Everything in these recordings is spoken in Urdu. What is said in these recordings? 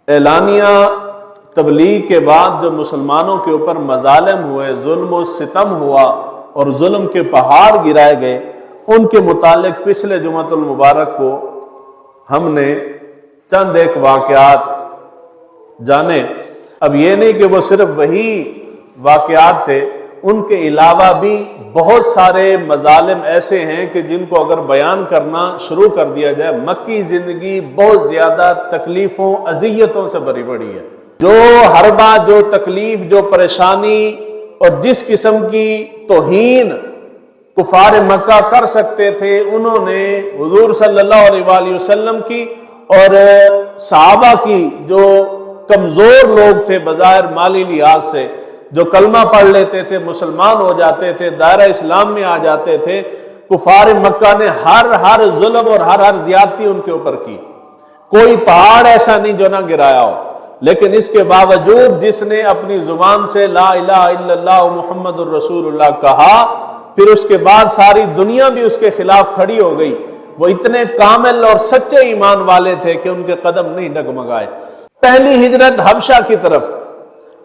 اعلانیہ تبلیغ کے بعد جو مسلمانوں کے اوپر مظالم ہوئے، ظلم و ستم ہوا اور ظلم کے پہاڑ گرائے گئے، ان کے متعلق پچھلے جمعۃ المبارک کو ہم نے چند ایک واقعات جانے۔ اب یہ نہیں کہ وہ صرف وہی واقعات تھے، ان کے علاوہ بھی بہت سارے مظالم ایسے ہیں کہ جن کو اگر بیان کرنا شروع کر دیا جائے، مکی زندگی بہت زیادہ تکلیفوں اذیتوں سے بھری پڑی ہے۔ جو حربہ، جو تکلیف، جو پریشانی اور جس قسم کی توہین کفار مکہ کر سکتے تھے، انہوں نے حضور صلی اللہ علیہ وآلہ وسلم کی اور صحابہ کی، جو کمزور لوگ تھے بظاہر مالی لحاظ سے، جو کلمہ پڑھ لیتے تھے، مسلمان ہو جاتے تھے، دائرہ اسلام میں آ جاتے تھے، کفار مکہ نے ہر ظلم اور ہر زیادتی ان کے اوپر کی۔ کوئی پہاڑ ایسا نہیں جو نہ گرایا ہو، لیکن اس کے باوجود جس نے اپنی زبان سے لا الہ الا اللہ محمد الرسول اللہ کہا، پھر اس کے بعد ساری دنیا بھی اس کے خلاف کھڑی ہو گئی، وہ اتنے کامل اور سچے ایمان والے تھے کہ ان کے قدم نہیں ڈگمگائے۔ پہلی ہجرت حبشہ کی طرف،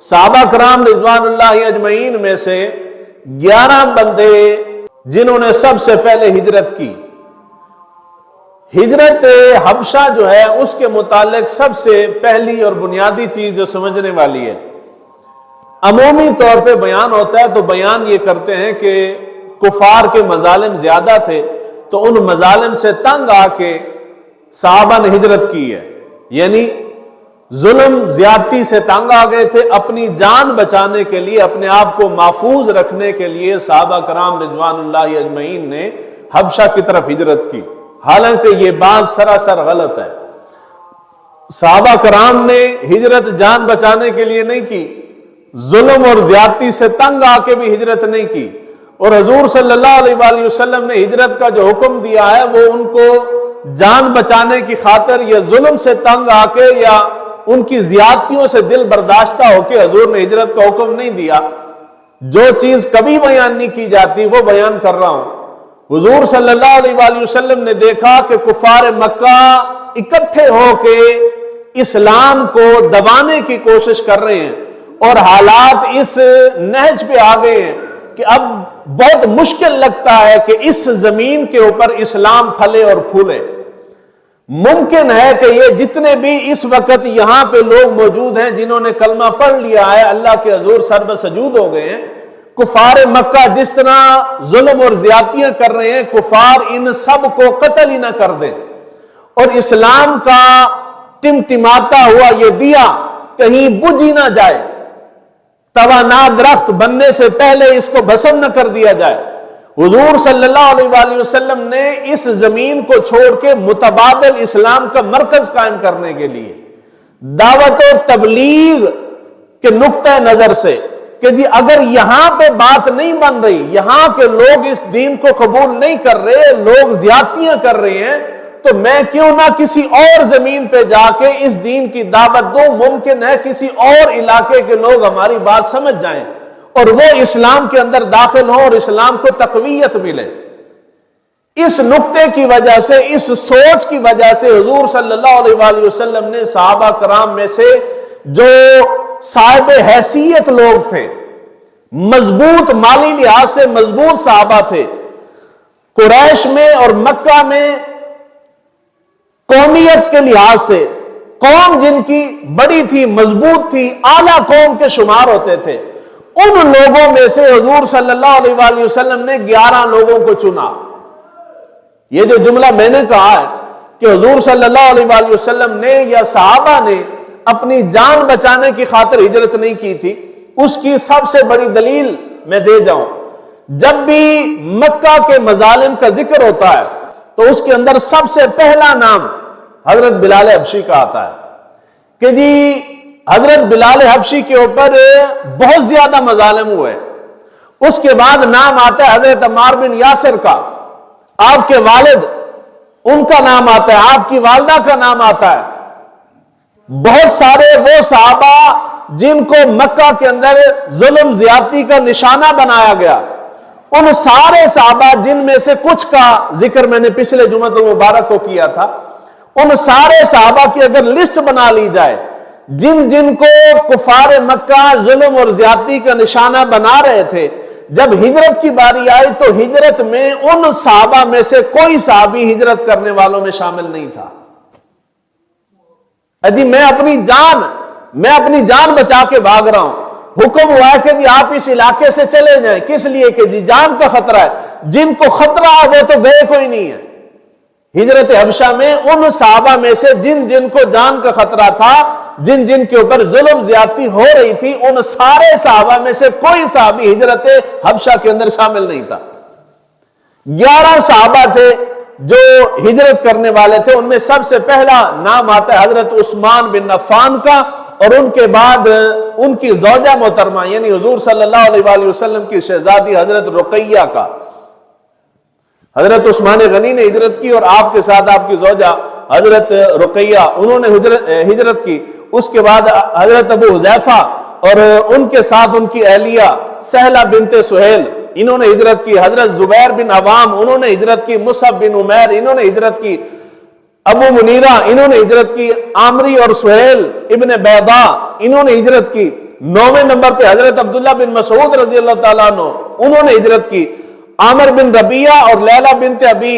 صحابہ کرام رضوان اللہ اجمعین میں سے 11 بندے جنہوں نے سب سے پہلے ہجرت کی۔ ہجرت حبشہ جو ہے، اس کے متعلق سب سے پہلی اور بنیادی چیز جو سمجھنے والی ہے، عمومی طور پہ بیان ہوتا ہے تو بیان یہ کرتے ہیں کہ کفار کے مظالم زیادہ تھے، تو ان مظالم سے تنگ آ کے صحابہ نے ہجرت کی ہے، یعنی ظلم زیادتی سے تنگ آ گئے تھے، اپنی جان بچانے کے لیے، اپنے آپ کو محفوظ رکھنے کے لیے صحابہ کرام رضوان اللہ اجمعین نے حبشہ کی طرف ہجرت کی۔ حالانکہ یہ بات سراسر غلط ہے۔ صحابہ کرام نے ہجرت جان بچانے کے لیے نہیں کی، ظلم اور زیادتی سے تنگ آ کے بھی ہجرت نہیں کی، اور حضور صلی اللہ علیہ وآلہ وسلم نے ہجرت کا جو حکم دیا ہے وہ ان کو جان بچانے کی خاطر یا ظلم سے تنگ آ کے یا ان کی زیادتیوں سے دل برداشتہ ہو کے حضور نے ہجرت کا حکم نہیں دیا۔ جو چیز کبھی بیان نہیں کی جاتی وہ بیان کر رہا ہوں۔ حضور صلی اللہ علیہ وآلہ وسلم نے دیکھا کہ کفار مکہ اکٹھے ہو کے اسلام کو دبانے کی کوشش کر رہے ہیں، اور حالات اس نہج پہ آ گئے ہیں کہ اب بہت مشکل لگتا ہے کہ اس زمین کے اوپر اسلام پھلے اور پھولے۔ ممکن ہے کہ یہ جتنے بھی اس وقت یہاں پہ لوگ موجود ہیں جنہوں نے کلمہ پڑھ لیا ہے، اللہ کے حضور سر بسجود ہو گئے ہیں، کفار مکہ جس طرح ظلم اور زیادتیاں کر رہے ہیں، کفار ان سب کو قتل ہی نہ کر دیں، اور اسلام کا ٹمٹماتا ہوا یہ دیا کہیں بجھ ہی نہ جائے، توانا درخت بننے سے پہلے اس کو بھسم نہ کر دیا جائے۔ حضور صلی اللہ علیہ وآلہ وسلم نے اس زمین کو چھوڑ کے متبادل اسلام کا مرکز قائم کرنے کے لیے دعوت و تبلیغ کے نقطہ نظر سے کہ جی اگر یہاں پہ بات نہیں بن رہی، یہاں کے لوگ اس دین کو قبول نہیں کر رہے، لوگ زیادتیاں کر رہے ہیں، تو میں کیوں نہ کسی اور زمین پہ جا کے اس دین کی دعوت دوں، ممکن ہے کسی اور علاقے کے لوگ ہماری بات سمجھ جائیں اور وہ اسلام کے اندر داخل ہوں اور اسلام کو تقویت ملے۔ اس نقطے کی وجہ سے، اس سوچ کی وجہ سے حضور صلی اللہ علیہ وآلہ وسلم نے صحابہ کرام میں سے جو صاحب حیثیت لوگ تھے، مضبوط مالی لحاظ سے مضبوط صحابہ تھے، قریش میں اور مکہ میں قومیت کے لحاظ سے قوم جن کی بڑی تھی، مضبوط تھی، اعلیٰ قوم کے شمار ہوتے تھے، ان لوگوں میں سے حضور صلی اللہ علیہ وآلہ وسلم نے 11 لوگوں کو چنا۔ یہ جو جملہ میں نے کہا ہے کہ حضور صلی اللہ علیہ وآلہ وسلم نے یا صحابہ نے اپنی جان بچانے کی خاطر ہجرت نہیں کی تھی، اس کی سب سے بڑی دلیل میں دے جاؤں۔ جب بھی مکہ کے مظالم کا ذکر ہوتا ہے تو اس کے اندر سب سے پہلا نام حضرت بلال حبشی کا آتا ہے کہ جی حضرت بلال حبشی کے اوپر بہت زیادہ مظالم ہوئے۔ اس کے بعد نام آتا ہے حضرت عمار بن یاسر کا، آپ کے والد ان کا نام آتا ہے، آپ کی والدہ کا نام آتا ہے۔ بہت سارے وہ صحابہ جن کو مکہ کے اندر ظلم زیادتی کا نشانہ بنایا گیا، ان سارے صحابہ جن میں سے کچھ کا ذکر میں نے پچھلے جمعہ المبارک کو کیا تھا، ان سارے صحابہ کی اگر لسٹ بنا لی جائے جن جن کو کفار مکہ ظلم اور زیادتی کا نشانہ بنا رہے تھے، جب ہجرت کی باری آئی تو ہجرت میں ان صحابہ میں سے کوئی صحابی ہجرت کرنے والوں میں شامل نہیں تھا۔ جی میں اپنی جان بچا کے بھاگ رہا ہوں، حکم ہوا ہے کہ جی آپ اس علاقے سے چلے جائیں، کس لیے کہ جی جان کا خطرہ ہے۔ جن کو خطرہ ہے وہ تو گئے کوئی نہیں ہے۔ ہجرت حبشہ میں ان صحابہ میں سے جن جن کو جان کا خطرہ تھا، جن جن کے اوپر ظلم زیادتی ہو رہی تھی، ان سارے صحابہ میں سے کوئی صحابی ہجرت حبشہ کے اندر شامل نہیں تھا۔ 11 صحابہ تھے جو ہجرت کرنے والے تھے، ان میں سب سے پہلا نام آتا ہے حضرت عثمان بن عفان کا، اور ان کے بعد ان کی زوجہ محترمہ یعنی حضور صلی اللہ علیہ وآلہ وسلم کی شہزادی حضرت رقیہ کا۔ حضرت عثمان غنی نے ہجرت کی اور آپ کے ساتھ آپ کی زوجہ حضرت رقیہ انہوں نے ہجرت کی۔ اس کے بعد حضرت ابو حذیفہ اور ان کے ساتھ ان کی اہلیہ سہلہ بنت سہیل انہوں نے ہجرت کی۔ حضرت زبیر بن عوام انہوں نے ہجرت کی۔ مصعب بن عمیر انہوں نے ہجرت کی۔ ابو منیرہ انہوں نے ہجرت کی۔ عامری اور سہیل ابن بیضا انہوں نے ہجرت کی۔ 9ویں نمبر پہ حضرت عبداللہ بن مسعود رضی اللہ تعالیٰ عنہ انہوں نے ہجرت کی۔ عامر بن ربیعہ اور لیلہ بنت ابی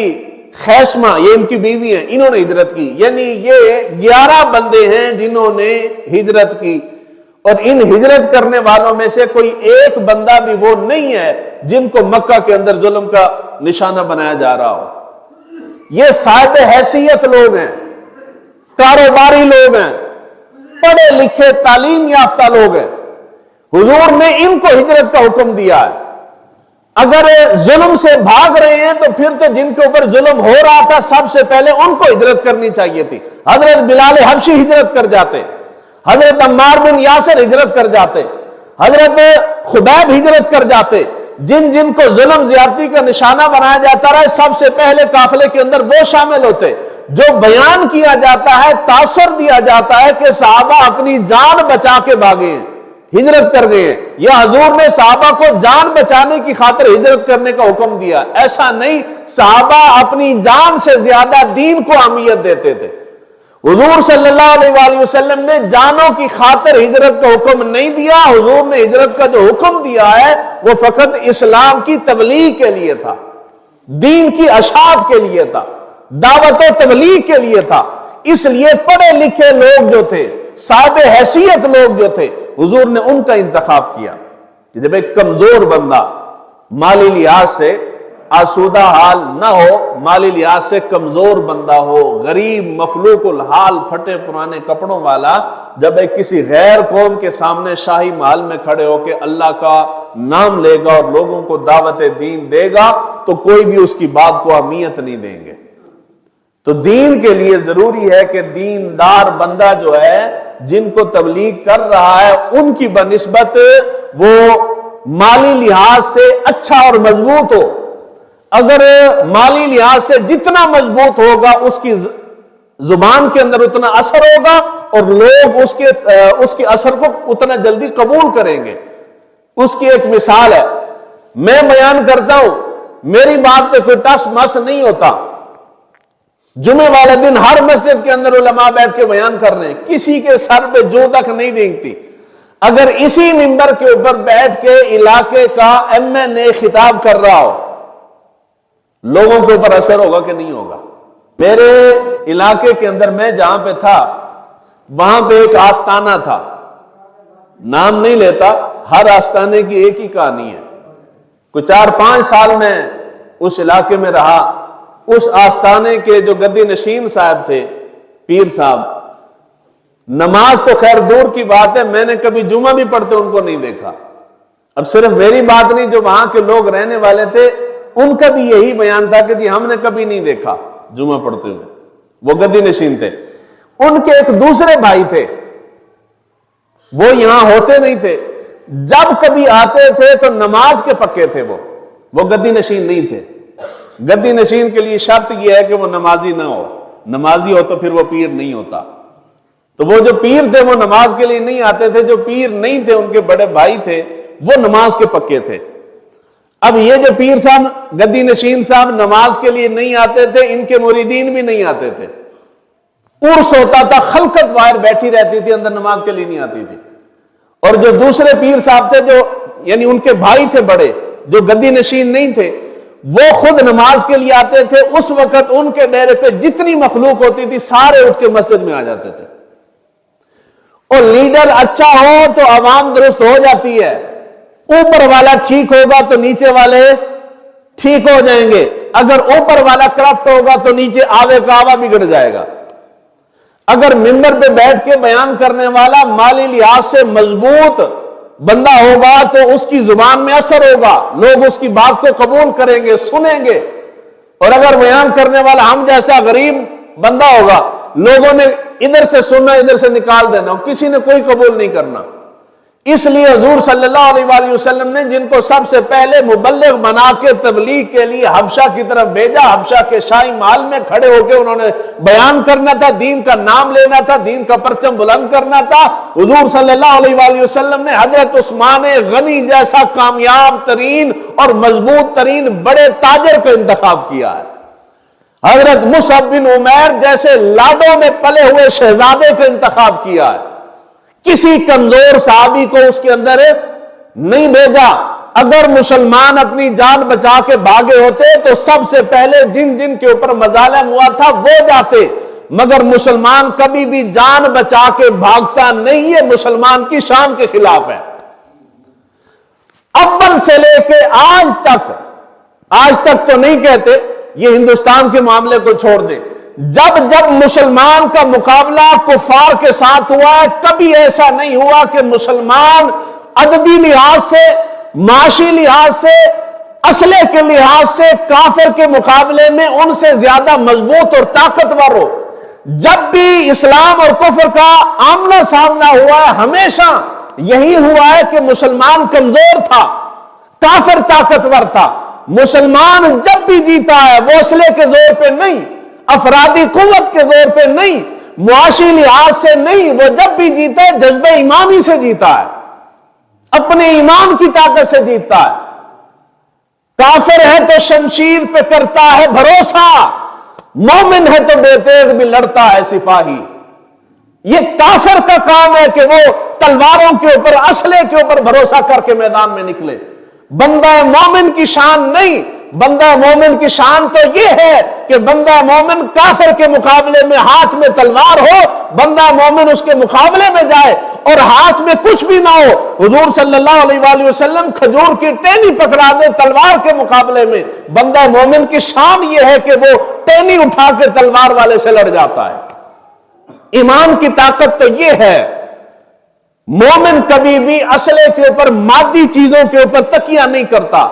خیسمہ یہ ان کی بیوی ہیں، انہوں نے ہجرت کی۔ یعنی یہ 11 بندے ہیں جنہوں نے ہجرت کی، اور ان ہجرت کرنے والوں میں سے کوئی ایک بندہ بھی وہ نہیں ہے جن کو مکہ کے اندر ظلم کا نشانہ بنایا جا رہا ہو۔ یہ صاحب حیثیت لوگ ہیں، کاروباری لوگ ہیں، پڑھے لکھے تعلیم یافتہ لوگ ہیں۔ حضور نے ان کو ہجرت کا حکم دیا ہے۔ اگر ظلم سے بھاگ رہے ہیں تو پھر تو جن کے اوپر ظلم ہو رہا تھا سب سے پہلے ان کو ہجرت کرنی چاہیے تھی۔ حضرت بلال حبشی ہجرت کر جاتے، حضرت عمار بن یاسر ہجرت کر جاتے، حضرت خبیب ہجرت کر جاتے۔ جن جن کو ظلم زیادتی کا نشانہ بنایا جاتا رہا سب سے پہلے قافلے کے اندر وہ شامل ہوتے۔ جو بیان کیا جاتا ہے، تاثر دیا جاتا ہے کہ صحابہ اپنی جان بچا کے بھاگے ہیں، ہجرت کر گئے ہیں، یا حضور نے صحابہ کو جان بچانے کی خاطر ہجرت کرنے کا حکم دیا۔ ایسا نہیں، صحابہ اپنی جان سے زیادہ دین کو اہمیت دیتے تھے۔ حضور صلی اللہ علیہ وآلہ وسلم نے جانوں کی خاطر ہجرت کا حکم نہیں دیا۔ حضور نے ہجرت کا جو حکم دیا ہے وہ فقط اسلام کی تبلیغ کے لیے تھا، دین کی اشاعت کے لیے تھا، دعوت و تبلیغ کے لیے تھا۔ اس لیے پڑھے لکھے لوگ جو تھے، صاحب حیثیت لوگ جو تھے، حضور نے ان کا انتخاب کیا کہ جب ایک کمزور بندہ مالی لحاظ سے آسودہ حال نہ ہو، مالی لحاظ سے کمزور بندہ ہو، غریب مفلوق الحال پھٹے پرانے کپڑوں والا، جب ایک کسی غیر قوم کے سامنے شاہی محل میں کھڑے ہو کے اللہ کا نام لے گا اور لوگوں کو دعوت دین دے گا تو کوئی بھی اس کی بات کو اہمیت نہیں دیں گے۔ تو دین کے لیے ضروری ہے کہ دیندار بندہ جو ہے جن کو تبلیغ کر رہا ہے ان کی بنسبت وہ مالی لحاظ سے اچھا اور مضبوط ہو۔ اگر مالی لحاظ سے جتنا مضبوط ہوگا اس کی زبان کے اندر اتنا اثر ہوگا اور لوگ اس کے اثر کو اتنا جلدی قبول کریں گے۔ اس کی ایک مثال ہے، میں بیان کرتا ہوں، میری بات پہ کوئی ٹس مس نہیں ہوتا۔ جمعے والے دن ہر مسجد کے اندر علماء بیٹھ کے بیان کر رہے ہیں، کسی کے سر پہ جو تک نہیں دیکھتی۔ اگر اسی منبر کے اوپر بیٹھ کے علاقے کا ایم این اے خطاب کر رہا ہو، لوگوں کے اوپر اثر ہوگا کہ نہیں ہوگا؟ میرے علاقے کے اندر میں جہاں پہ تھا وہاں پہ ایک آستانہ تھا، نام نہیں لیتا، ہر آستانے کی ایک ہی کہانی ہے۔ کوئی 4-5 سال میں اس علاقے میں رہا۔ اس آستانے کے جو گدی نشین صاحب تھے، پیر صاحب، نماز تو خیر دور کی بات ہے، میں نے کبھی جمعہ بھی پڑھتے ان کو نہیں دیکھا۔ اب صرف میری بات نہیں، جو وہاں کے لوگ رہنے والے تھے ان کا بھی یہی بیان تھا کہ جی ہم نے کبھی نہیں دیکھا جمعہ پڑھتے ہوئے۔ وہ گدی نشین تھے۔ ان کے ایک دوسرے بھائی تھے، وہ یہاں ہوتے نہیں تھے، جب کبھی آتے تھے تو نماز کے پکے تھے۔ وہ گدی نشین نہیں تھے۔ گدی نشین کے لیے شرط یہ ہے کہ وہ نمازی نہ ہو، نمازی ہو تو پھر وہ پیر نہیں ہوتا۔ تو وہ جو پیر تھے وہ نماز کے لیے نہیں آتے تھے، جو پیر نہیں تھے ان کے بڑے بھائی تھے وہ نماز کے پکے تھے۔ اب یہ جو پیر صاحب گدی نشین صاحب نماز کے لیے نہیں آتے تھے، ان کے مریدین بھی نہیں آتے تھے۔ عرس ہوتا تھا، خلقت باہر بیٹھی رہتی تھی، اندر نماز کے لیے نہیں آتی تھی. اور جو دوسرے پیر صاحب تھے، جو یعنی ان کے بھائی تھے بڑے، جو گدی نشین نہیں تھے، وہ خود نماز کے لیے آتے تھے. اس وقت ان کے ڈیرے پہ جتنی مخلوق ہوتی تھی سارے اٹھ کے مسجد میں آ جاتے تھے. اور لیڈر اچھا ہو تو عوام درست ہو جاتی ہے. اوپر والا ٹھیک ہوگا تو نیچے والے ٹھیک ہو جائیں گے. اگر اوپر والا کرپٹ ہوگا تو نیچے آوے کا آوا بگڑ جائے گا. اگر ممبر پہ بیٹھ کے بیان کرنے والا مالی لحاظ سے مضبوط بندہ ہوگا تو اس کی زبان میں اثر ہوگا، لوگ اس کی بات کو قبول کریں گے، سنیں گے. اور اگر بیان کرنے والا ہم جیسا غریب بندہ ہوگا، لوگوں نے ادھر سے سننا ادھر سے نکال دینا، کسی نے کوئی قبول نہیں کرنا. اس لیے حضور صلی اللہ علیہ وآلہ وسلم نے جن کو سب سے پہلے مبلغ بنا کے تبلیغ کے لیے حبشہ کی طرف بھیجا، حبشہ کے شاہی محل میں کھڑے ہو کے انہوں نے بیان کرنا تھا، دین کا نام لینا تھا، دین کا پرچم بلند کرنا تھا. حضور صلی اللہ علیہ وآلہ وسلم نے حضرت عثمان غنی جیسا کامیاب ترین اور مضبوط ترین بڑے تاجر کا انتخاب کیا ہے. حضرت مصعب بن عمیر جیسے لاڈوں میں پلے ہوئے شہزادے کا انتخاب کیا ہے. کسی کمزور صحابی کو اس کے اندر نہیں بھیجا. اگر مسلمان اپنی جان بچا کے بھاگے ہوتے تو سب سے پہلے جن جن کے اوپر مظالم ہوا تھا وہ جاتے، مگر مسلمان کبھی بھی جان بچا کے بھاگتا نہیں. ہے مسلمان کی شان کے خلاف ہے. اول سے لے کے آج تک تو نہیں کہتے، یہ ہندوستان کے معاملے کو چھوڑ دیں، جب مسلمان کا مقابلہ کفار کے ساتھ ہوا ہے، کبھی ایسا نہیں ہوا کہ مسلمان عددی لحاظ سے، معاشی لحاظ سے، اسلحے کے لحاظ سے کافر کے مقابلے میں ان سے زیادہ مضبوط اور طاقتور ہو. جب بھی اسلام اور کفر کا آمنا سامنا ہوا ہے، ہمیشہ یہی ہوا ہے کہ مسلمان کمزور تھا، کافر طاقتور تھا. مسلمان جب بھی جیتا ہے وہ اسلحے کے زور پہ نہیں، افرادی قوت کے زور پہ نہیں، معاشی لحاظ سے نہیں، وہ جب بھی جیتا ہے جذبہ ایمانی سے جیتا ہے، اپنے ایمان کی طاقت سے جیتا ہے. کافر ہے تو شمشیر پہ کرتا ہے بھروسہ، مومن ہے تو بے تیغ بھی لڑتا ہے سپاہی. یہ کافر کا کام ہے کہ وہ تلواروں کے اوپر، اسلحے کے اوپر بھروسہ کر کے میدان میں نکلے. بندہ مومن کی شان نہیں. بندہ مومن کی شان تو یہ ہے کہ بندہ مومن کافر کے مقابلے میں ہاتھ میں تلوار ہو، بندہ مومن اس کے مقابلے میں جائے اور ہاتھ میں کچھ بھی نہ ہو. حضور صلی اللہ علیہ وآلہ وسلم کھجور کی ٹہنی پکڑا دے تلوار کے مقابلے میں. بندہ مومن کی شان یہ ہے کہ وہ ٹہنی اٹھا کے تلوار والے سے لڑ جاتا ہے. ایمان کی طاقت تو یہ ہے. مومن کبھی بھی اسلحے کے اوپر، مادی چیزوں کے اوپر تکیہ نہیں کرتا.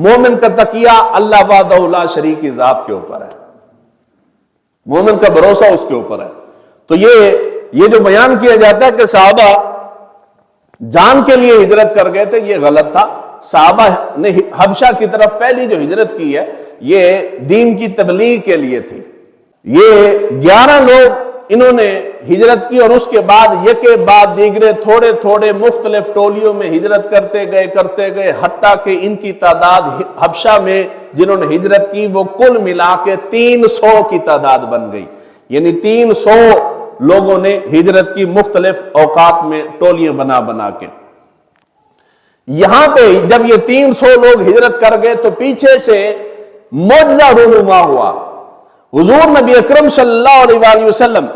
مومن کا تکیہ اللہ وحدہ لا شریک کی ذات کے اوپر ہے. مومن کا بھروسہ اس کے اوپر ہے. تو یہ جو بیان کیا جاتا ہے کہ صحابہ جان کے لیے ہجرت کر گئے تھے، یہ غلط تھا. صحابہ نے حبشہ کی طرف پہلی جو ہجرت کی ہے یہ دین کی تبلیغ کے لیے تھی. یہ 11 لوگ انہوں نے ہجرت کی اور اس کے بعد یکے بعد دیگرے تھوڑے تھوڑے مختلف ٹولیوں میں ہجرت کرتے گئے حتیٰ کہ ان کی تعداد حبشہ میں جنہوں نے ہجرت کی وہ کل ملا کے 300 کی تعداد بن گئی. یعنی 300 لوگوں نے ہجرت کی مختلف اوقات میں ٹولیاں بنا کے. یہاں پہ جب یہ 300 لوگ ہجرت کر گئے تو پیچھے سے معجزہ رونما ہوا. حضور نبی اکرم صلی اللہ علیہ وآلہ وسلم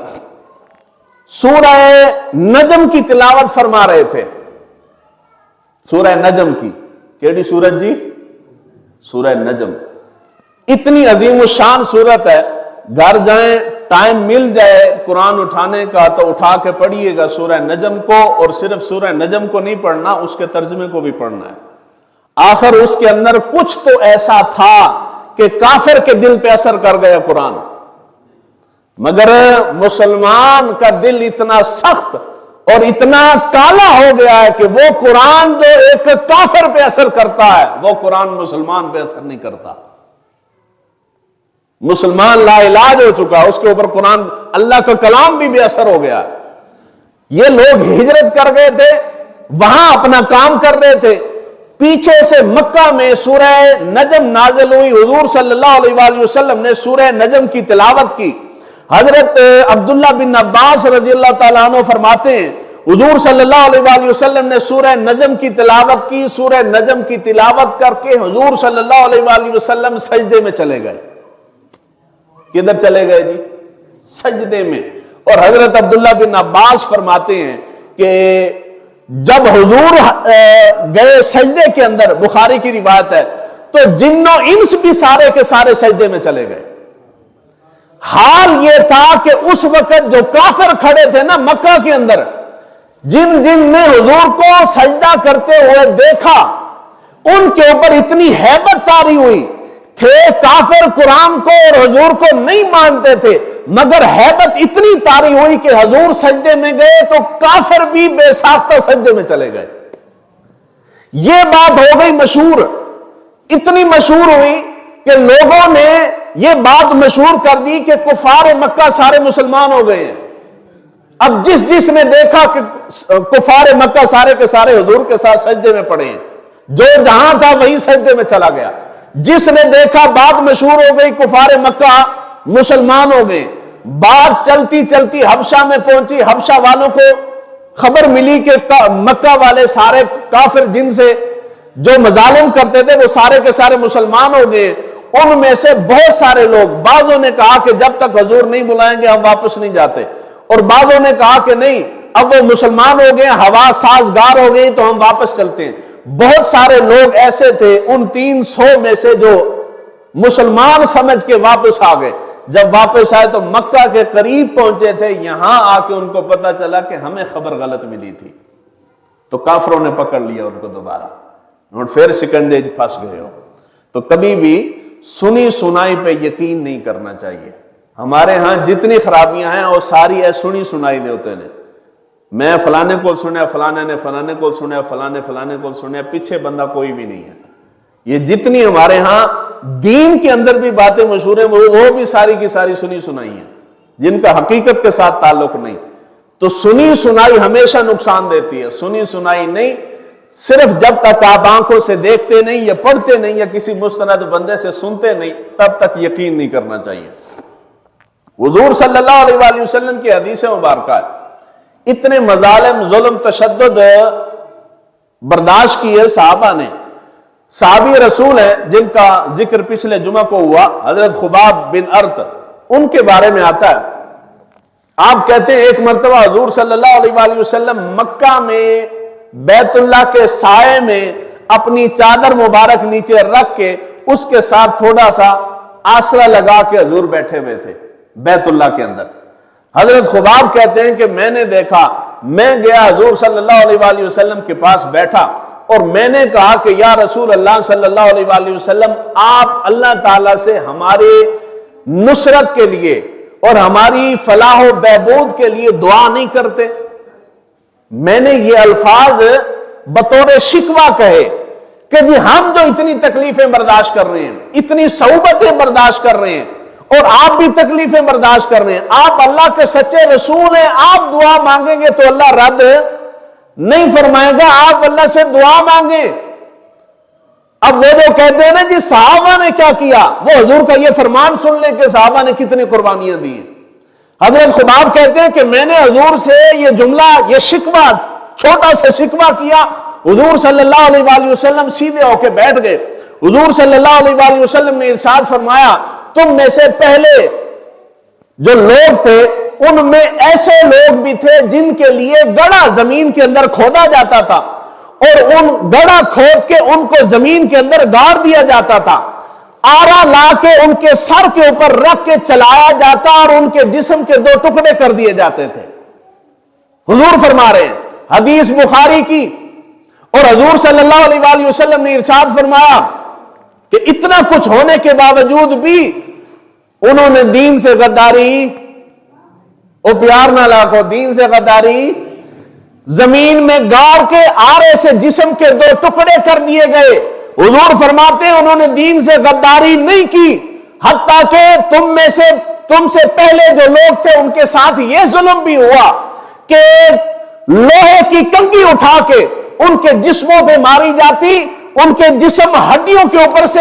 سورہ نجم کی تلاوت فرما رہے تھے. سورہ نجم کی، کیڑی سورت جی؟ سورہ نجم. اتنی عظیم الشان سورت ہے، گھر جائیں ٹائم مل جائے قرآن اٹھانے کا تو اٹھا کے پڑھیے گا سورہ نجم کو. اور صرف سورہ نجم کو نہیں پڑھنا، اس کے ترجمے کو بھی پڑھنا ہے. آخر اس کے اندر کچھ تو ایسا تھا کہ کافر کے دل پہ اثر کر گیا قرآن. مگر مسلمان کا دل اتنا سخت اور اتنا کالا ہو گیا ہے کہ وہ قرآن جو ایک کافر پہ اثر کرتا ہے وہ قرآن مسلمان پہ اثر نہیں کرتا. مسلمان لا علاج ہو چکا، اس کے اوپر قرآن اللہ کا کلام بھی بے اثر ہو گیا. یہ لوگ ہجرت کر گئے تھے، وہاں اپنا کام کر رہے تھے. پیچھے سے مکہ میں سورہ نجم نازل ہوئی. حضور صلی اللہ علیہ وآلہ وسلم نے سورہ نجم کی تلاوت کی. حضرت عبداللہ بن عباس رضی اللہ تعالیٰ عنہ فرماتے ہیں حضور صلی اللہ علیہ وآلہ وسلم نے سورہ نجم کی تلاوت کی. سورہ نجم کی تلاوت کر کے حضور صلی اللہ علیہ وآلہ وسلم سجدے میں چلے گئے. کدھر چلے گئے جی؟ سجدے میں. اور حضرت عبداللہ بن عباس فرماتے ہیں کہ جب حضور گئے سجدے کے اندر، بخاری کی روایت ہے، تو جن و انس بھی سارے کے سارے سجدے میں چلے گئے. حال یہ تھا کہ اس وقت جو کافر کھڑے تھے نا مکہ کے اندر، جن نے حضور کو سجدہ کرتے ہوئے دیکھا، ان کے اوپر اتنی ہیبت طاری ہوئی. تھے کافر قرآن کو اور حضور کو نہیں مانتے تھے، مگر ہیبت اتنی طاری ہوئی کہ حضور سجدے میں گئے تو کافر بھی بے ساختہ سجدے میں چلے گئے. یہ بات ہو گئی مشہور، اتنی مشہور ہوئی کہ لوگوں نے یہ بات مشہور کر دی کہ کفار مکہ سارے مسلمان ہو گئے ہیں. اب جس نے دیکھا کہ کفار مکہ سارے کے سارے حضور کے ساتھ سجدے میں پڑے ہیں، جو جہاں تھا وہی سجدے میں چلا گیا. جس نے دیکھا بات مشہور ہو گئی، کفار مکہ مسلمان ہو گئے. بات چلتی چلتی حبشہ میں پہنچی. حبشہ والوں کو خبر ملی کہ مکہ والے سارے کافر جن سے جو مظالم کرتے تھے وہ سارے کے سارے مسلمان ہو گئے. ان میں سے بہت سارے لوگ، بعضوں نے کہا کہ جب تک حضور نہیں بلائیں گے ہم واپس نہیں جاتے، اور بعضوں نے کہا کہ نہیں، اب وہ مسلمان ہو گئے، ہوا سازگار ہو گئی تو ہم واپس چلتے ہیں. بہت سارے لوگ ایسے تھے ان 300 میں سے جو مسلمان سمجھ کے واپس آ گئے. جب واپس آئے تو مکہ کے قریب پہنچے تھے، یہاں آ کے ان کو پتا چلا کہ ہمیں خبر غلط ملی تھی. تو کافروں نے پکڑ لیا ان کو دوبارہ، اور پھر شکنجے پھنس گئے ہو. تو کبھی بھی سنی سنائی پہ یقین نہیں کرنا چاہیے. ہمارے ہاں جتنی خرابیاں ہیں وہ ساری سنی سنائی دے ہوتے ہیں. میں فلانے کو سنیا، فلانے نے فلانے کو سنیا، فلانے کو سنیا، پیچھے بندہ کوئی بھی نہیں ہے. یہ جتنی ہمارے ہاں دین کے اندر بھی باتیں مشہور ہیں وہ بھی ساری کی ساری سنی سنائی ہیں، جن کا حقیقت کے ساتھ تعلق نہیں. تو سنی سنائی ہمیشہ نقصان دیتی ہے. سنی سنائی نہیں، صرف جب تک آپ آنکھوں سے دیکھتے نہیں یا پڑھتے نہیں یا کسی مستند بندے سے سنتے نہیں، تب تک یقین نہیں کرنا چاہیے. حضور صلی اللہ علیہ وآلہ وسلم کی حدیث مبارکہ اتنے مظالم، ظلم، تشدد برداشت کیے صحابہ نے. صحابی رسول ہیں جن کا ذکر پچھلے جمعہ کو ہوا، حضرت خباب بن ارت، ان کے بارے میں آتا ہے. آپ کہتے ہیں ایک مرتبہ حضور صلی اللہ علیہ وآلہ وسلم مکہ میں بیت اللہ کے سائے میں اپنی چادر مبارک نیچے رکھ کے اس کے ساتھ تھوڑا سا آسرا لگا کے حضور بیٹھے ہوئے تھے بیت اللہ کے اندر. حضرت خباب کہتے ہیں کہ میں نے دیکھا، میں گیا حضور صلی اللہ علیہ وآلہ وسلم کے پاس بیٹھا اور میں نے کہا کہ یا رسول اللہ صلی اللہ علیہ وآلہ وسلم، آپ اللہ تعالیٰ سے ہمارے نصرت کے لیے اور ہماری فلاح و بہبود کے لیے دعا نہیں کرتے؟ میں نے یہ الفاظ بطور شکوہ کہے کہ جی ہم جو اتنی تکلیفیں برداشت کر رہے ہیں، اتنی صعوبتیں برداشت کر رہے ہیں، اور آپ بھی تکلیفیں برداشت کر رہے ہیں، آپ اللہ کے سچے رسول ہیں، آپ دعا مانگیں گے تو اللہ رد نہیں فرمائے گا، آپ اللہ سے دعا مانگیں. اب وہ جو کہتے ہیں نا جی صحابہ نے کیا کیا، وہ حضور کا یہ فرمان سن لیں کہ صحابہ نے کتنی قربانیاں دی ہیں. حضرت خباب کہتے ہیں کہ میں نے حضور سے یہ جملہ، یہ شکوہ، چھوٹا سا شکوہ کیا. حضور صلی اللہ علیہ وآلہ وسلم سیدھے ہو کے بیٹھ گئے. حضور صلی اللہ علیہ وآلہ وسلم نے ارشاد فرمایا، تم میں سے پہلے جو لوگ تھے ان میں ایسے لوگ بھی تھے جن کے لیے گڑھا زمین کے اندر کھودا جاتا تھا اور ان گڑھا کھود کے ان کو زمین کے اندر گاڑ دیا جاتا تھا، آرا لا کے ان کے سر کے اوپر رکھ کے چلایا جاتا اور ان کے جسم کے 2 ٹکڑے کر دیے جاتے تھے. حضور فرما رہے ہیں، حدیث بخاری کی، اور حضور صلی اللہ علیہ وآلہ وسلم نے ارشاد فرمایا کہ اتنا کچھ ہونے کے باوجود بھی انہوں نے دین سے غداری، او پیار نہ لاکھو، دین سے غداری، زمین میں گاڑ کے آرے سے جسم کے 2 ٹکڑے کر دیے گئے. حضور فرماتے ہیں انہوں نے دین سے غداری نہیں کی، حتیٰ کہ تم سے پہلے جو لوگ تھے ان کے ساتھ یہ ظلم بھی ہوا کہ لوہے کی کنگھی اٹھا کے ان کے جسموں پہ ماری جاتی، ان کے جسم ہڈیوں کے اوپر سے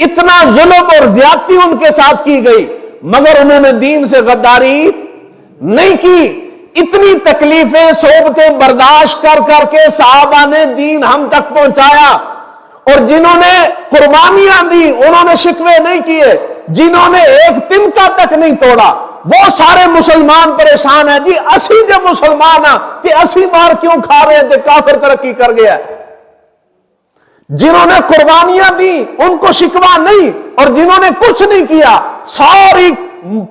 اتنا ظلم اور زیادتی ان کے ساتھ کی گئی مگر انہوں نے دین سے غداری نہیں کی. اتنی تکلیفیں صحبتیں برداشت کر کر کے صحابہ نے دین ہم تک پہنچایا. اور جنہوں نے قربانیاں دی انہوں نے شکوے نہیں کیے, جنہوں نے ایک تنکا تک نہیں توڑا وہ سارے مسلمان پریشان ہیں. جی اسی جو مسلمان ہیں کہ 80 بار کیوں کھا رہے تھے, کافر ترقی کر گیا. جنہوں نے قربانیاں دی ان کو شکوہ نہیں, اور جنہوں نے کچھ نہیں کیا ساری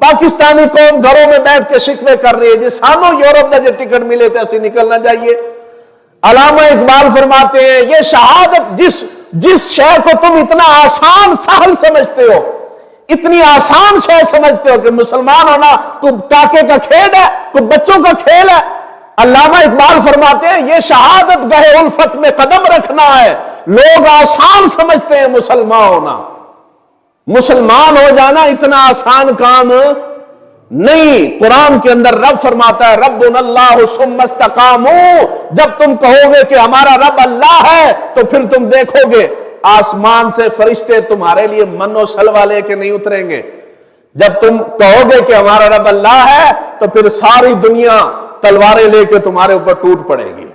پاکستانی قوم گھروں میں بیٹھ کے شکوے کر رہی ہے. جی سانو یورپ دے ٹکٹ ملے تھے اسی نکلنا چاہیے. علامہ اقبال فرماتے ہیں یہ شہادت جس شے کو تم اتنا آسان سہل سمجھتے ہو, اتنی آسان شے سمجھتے ہو کہ مسلمان ہونا کوئی کاکے کا کھیل ہے, کوئی بچوں کا کھیل ہے. علامہ اقبال فرماتے ہیں یہ شہادت گہے الفت میں قدم رکھنا ہے. لوگ آسان سمجھتے ہیں مسلمان ہونا, مسلمان ہو جانا اتنا آسان کام نہیں. قرآن کے اندر رب فرماتا ہے ربنا اللہ ثم استقاموا. جب تم کہو گے کہ ہمارا رب اللہ ہے تو پھر تم دیکھو گے آسمان سے فرشتے تمہارے لیے من و سلوہ لے کے نہیں اتریں گے. جب تم کہو گے کہ ہمارا رب اللہ ہے تو پھر ساری دنیا تلواریں لے کے تمہارے اوپر ٹوٹ پڑے گی,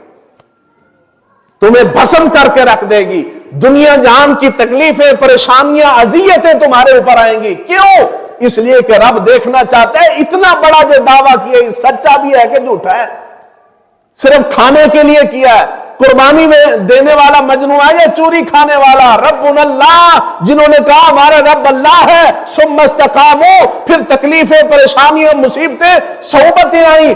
تمہیں بھسم کر کے رکھ دے گی. دنیا جہان کی تکلیفیں پریشانیاں اذیتیں تمہارے اوپر آئیں گی. کیوں؟ اس لیے کہ رب دیکھنا چاہتا ہے اتنا بڑا جو دعویٰ کیا سچا بھی ہے کہ جھوٹا ہے. صرف کھانے کے لیے کیا ہے, قربانی میں دینے والا مجنون ہے یا چوری کھانے والا؟ ربنا اللہ, جنہوں نے کہا ہمارا رب اللہ ہے. ثم استقاموا, پھر تکلیفیں پریشانیاں مصیبتیں صحبتیں آئیں.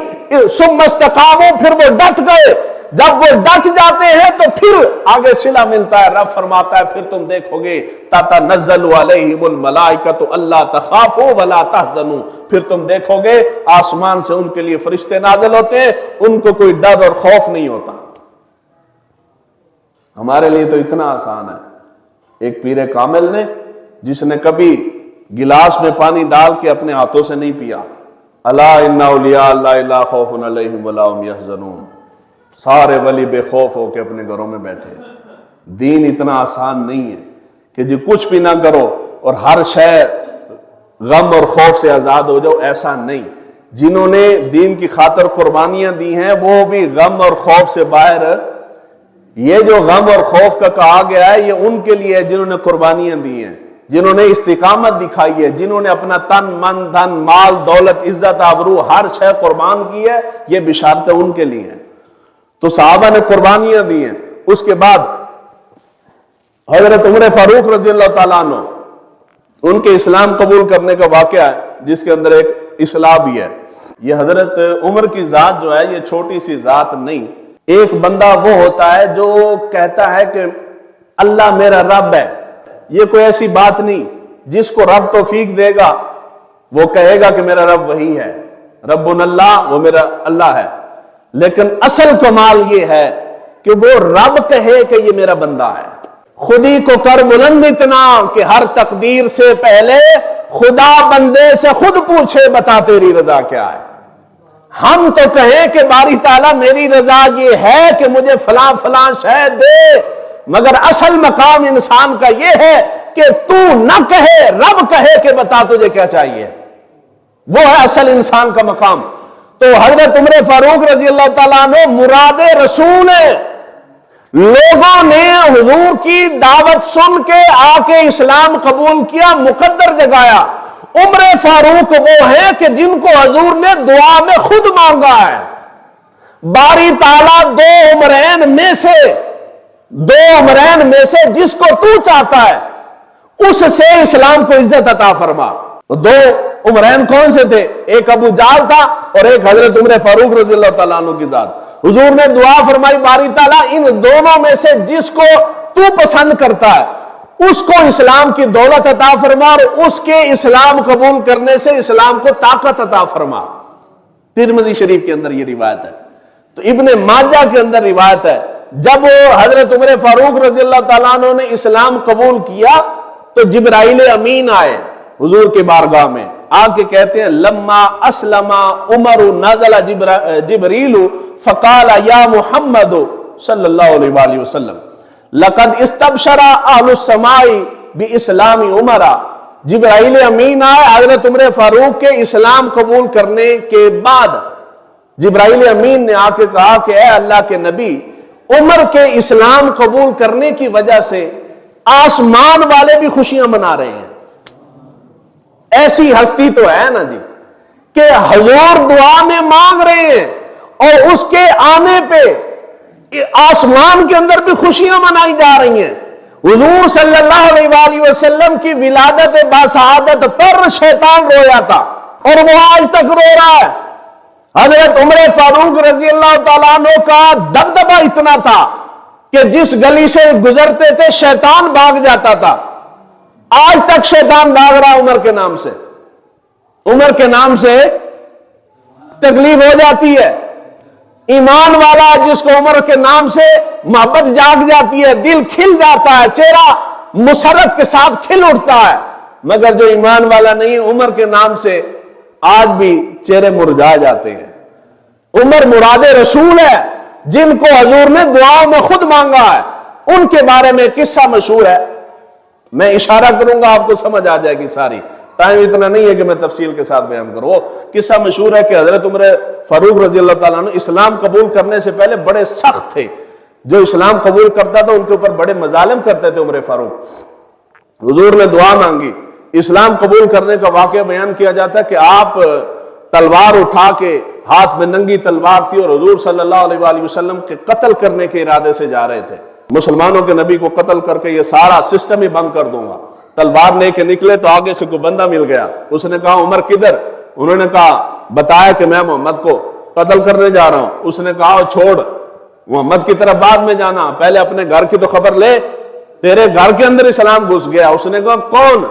ثم استقاموا, پھر وہ ڈٹ گئے. جب وہ ڈٹ جاتے ہیں تو پھر آگے صلہ ملتا ہے. رب فرماتا ہے پھر تم دیکھو گے تتنزل علیہم الملائکۃ الا تخافوا ولا تحزنوا. پھر تم دیکھو گے آسمان سے ان کے لیے فرشتے نازل ہوتے ہیں, ان کو کوئی ڈر اور خوف نہیں ہوتا. ہمارے لیے تو اتنا آسان ہے. ایک پیر کامل نے جس نے کبھی گلاس میں پانی ڈال کے اپنے ہاتھوں سے نہیں پیا, الا ان اولیاء اللہ لا خوف علیہم ولا هم يحزنون. سارے ولی بے خوف ہو کے اپنے گھروں میں بیٹھے. دین اتنا آسان نہیں ہے کہ جی کچھ بھی نہ کرو اور ہر شے غم اور خوف سے آزاد ہو جاؤ, ایسا نہیں. جنہوں نے دین کی خاطر قربانیاں دی ہیں وہ بھی غم اور خوف سے باہر. یہ جو غم اور خوف کا کہا گیا ہے یہ ان کے لیے ہے جنہوں نے قربانیاں دی ہیں, جنہوں نے استقامت دکھائی ہے, جنہوں نے اپنا تن من دھن مال دولت عزت آبرو ہر شے قربان کی ہے. یہ بشارتیں ان کے لیے ہیں. تو صحابہ نے قربانیاں دی ہیں. اس کے بعد حضرت عمر فاروق رضی اللہ تعالیٰ عنہ, ان کے اسلام قبول کرنے کا واقعہ ہے جس کے اندر ایک اصلاح بھی ہے. یہ حضرت عمر کی ذات جو ہے یہ چھوٹی سی ذات نہیں. ایک بندہ وہ ہوتا ہے جو کہتا ہے کہ اللہ میرا رب ہے. یہ کوئی ایسی بات نہیں. جس کو رب توفیق دے گا وہ کہے گا کہ میرا رب وہی ہے, ربنا اللہ, وہ میرا اللہ ہے. لیکن اصل کمال یہ ہے کہ وہ رب کہے کہ یہ میرا بندہ ہے. خودی کو کر بلند اتنا کہ ہر تقدیر سے پہلے خدا بندے سے خود پوچھے بتا تیری رضا کیا ہے. ہم تو کہیں کہ باری تعالیٰ میری رضا یہ ہے کہ مجھے فلاں فلاں شے دے, مگر اصل مقام انسان کا یہ ہے کہ تو نہ کہے رب کہے کہ بتا تجھے کیا چاہیے. وہ ہے اصل انسان کا مقام. تو حضرت عمر فاروق رضی اللہ تعالیٰ عنہ مراد رسول ہیں. لوگوں نے حضور کی دعوت سن کے آ کے اسلام قبول کیا, مقدر جگایا. عمر فاروق وہ ہیں کہ جن کو حضور نے دعا میں خود مانگا ہے. باری تعالیٰ دو عمرین میں سے جس کو تو چاہتا ہے اس سے اسلام کو عزت عطا فرما. دو عمرین کون سے تھے؟ ایک ابو جہل تھا اور ایک حضرت عمر فاروق رضی اللہ تعالیٰ عنہ کی ذات. حضور نے دعا فرمائی باری تعالیٰ ان دونوں میں سے جس کو تو پسند کرتا ہے اس کو اسلام کی دولت عطا فرما اور اس کے اسلام قبول کرنے سے اسلام کو طاقت عطا فرما. ترمذی شریف کے اندر یہ روایت ہے. تو ابن ماجہ کے اندر روایت ہے جب حضرت عمر فاروق رضی اللہ تعالیٰ عنہ نے اسلام قبول کیا تو جبرائیل امین آئے حضور کے بارگاہ میں, آ کے کہتے ہیں لما اسلم عمر نزل جبریل فقال یا محمد صلی اللہ علیہ وآلہ وسلم لقد استبشر اہل السماء بِإِسْلَامِ عُمَرَ، جبرائیل امین آئے حضرت عمر فاروق کے اسلام قبول کرنے کے بعد جبرائیل امین نے آ کے کہا کہ اے اللہ کے نبی، عمر کے اسلام قبول کرنے کی وجہ سے آسمان والے بھی خوشیاں منا رہے ہیں۔ ایسی ہستی تو ہے نا جی کہ حضور دعا میں مانگ رہے ہیں اور اس کے آنے پہ آسمان کے اندر بھی خوشیاں منائی جا رہی ہیں۔ حضور صلی اللہ علیہ وآلہ وسلم کی ولادت باسعادت پر شیطان رویا تھا اور وہ آج تک رو رہا ہے۔ حضرت عمر فاروق رضی اللہ تعالیٰ عنہ کا دبدبہ اتنا تھا کہ جس گلی سے گزرتے تھے شیطان بھاگ جاتا تھا۔ آج تک شیطان بھاگ رہا عمر کے نام سے، عمر کے نام سے تکلیف ہو جاتی ہے۔ ایمان والا جس کو عمر کے نام سے محبت جاگ جاتی ہے، دل کھل جاتا ہے، چہرہ مسرت کے ساتھ کھل اٹھتا ہے، مگر جو ایمان والا نہیں ہے عمر کے نام سے آج بھی چہرے مرجھا جاتے ہیں۔ عمر مراد رسول ہے جن کو حضور نے دعاؤں میں خود مانگا ہے۔ ان کے بارے میں قصہ مشہور ہے، میں اشارہ کروں گا آپ کو سمجھ آ جائے گی ساری، ٹائم اتنا نہیں ہے کہ میں تفصیل کے ساتھ بیان کروں۔ وہ قصہ مشہور ہے کہ حضرت عمر فاروق رضی اللہ تعالیٰ عنہ اسلام قبول کرنے سے پہلے بڑے سخت تھے۔ جو اسلام قبول کرتا تھا ان کے اوپر بڑے مظالم کرتے تھے عمر فاروق۔ حضور نے دعا مانگی، اسلام قبول کرنے کا واقعہ بیان کیا جاتا ہے کہ آپ تلوار اٹھا کے، ہاتھ میں ننگی تلوار تھی اور حضور صلی اللہ علیہ وآلہ وسلم کے قتل کرنے کے ارادے سے جا رہے تھے۔ مسلمانوں کے نبی کو قتل کر کے یہ سارا سسٹم ہی بند کر دوں گا۔ تلوار لے کے نکلے تو آگے سے کوئی بندہ مل گیا، اس نے کہا عمر کدھر؟ انہوں نے کہا بتایا کہ میں محمد کو قتل کرنے جا رہا ہوں۔ اس نے کہا چھوڑ، محمد کی طرف بعد میں جانا، پہلے اپنے گھر کی تو خبر لے، تیرے گھر کے اندر اسلام گھس گیا۔ اس نے کہا کون؟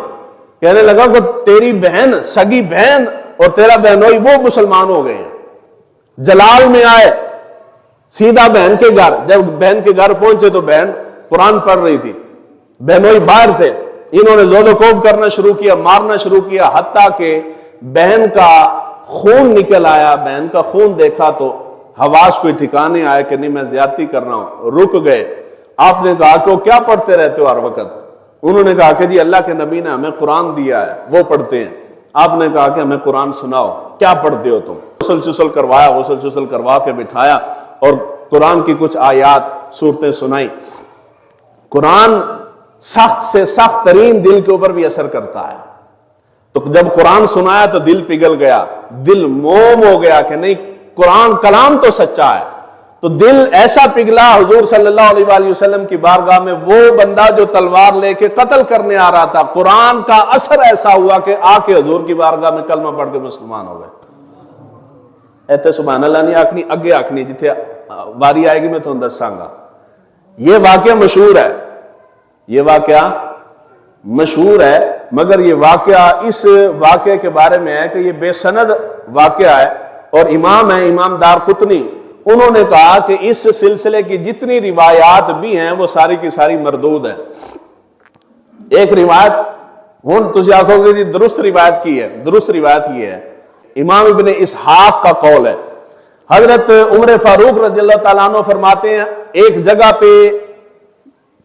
کہنے لگا کہ تیری بہن، سگی بہن اور تیرا بہنوئی وہ مسلمان ہو گئے ہیں۔ جلال میں آئے، سیدھا بہن کے گھر، جب بہن کے گھر پہنچے تو بہن قرآن پڑھ رہی تھی، بہنوئی باہر تھے۔ انہوں نے زود و کوب کرنا شروع کیا، مارنا شروع کیا، حتیٰ کہ بہن کا خون نکل آیا۔ بہن کا خون دیکھا تو حواس کوئی ٹھکانے آیا کہ نہیں میں زیادتی کر رہا ہوں، رک گئے۔ آپ نے کہا کہ وہ کیا پڑھتے رہتے ہو ہر وقت؟ انہوں نے کہا کہ جی اللہ کے نبی نے ہمیں قرآن دیا ہے، وہ پڑھتے ہیں۔ آپ نے کہا کہ ہمیں قرآن سناؤ، کیا پڑھتے ہو تم؟ غسل کروایا، غسل کروا کے بٹھایا اور قرآن کی کچھ آیات صورتیں سنائی۔ قرآن سخت سے سخت ترین دل کے اوپر بھی اثر کرتا ہے، تو جب قرآن سنایا تو دل پگھل گیا، دل موم ہو گیا کہ نہیں قرآن کلام تو سچا ہے۔ تو دل ایسا پگھلا، حضور صلی اللہ علیہ وآلہ وسلم کی بارگاہ میں وہ بندہ جو تلوار لے کے قتل کرنے آ رہا تھا، قرآن کا اثر ایسا ہوا کہ آ کے حضور کی بارگاہ میں کلمہ پڑھ کے مسلمان ہو گئے۔ ایتے سبحان اللہ نہیں آکھنی، اگے آکھنی جتھے باری آئے گی میں تو دساں گا۔ یہ واقعہ مشہور ہے، یہ واقعہ مشہور ہے، مگر یہ واقعہ اس واقعے کے بارے میں ہے کہ یہ بے سند واقعہ ہے، اور امام ہیں امام دارقطنی، انہوں نے کہا کہ اس سلسلے کی جتنی روایات بھی ہیں وہ ساری کی ساری مردود ہیں۔ ایک روایت ہن تسی آکھو گے جی درست روایت کی ہے، درست روایت یہ ہے، امام ابن اسحاق کا قول ہے۔ حضرت عمر فاروق رضی اللہ تعالیٰ عنہ فرماتے ہیں ایک جگہ پہ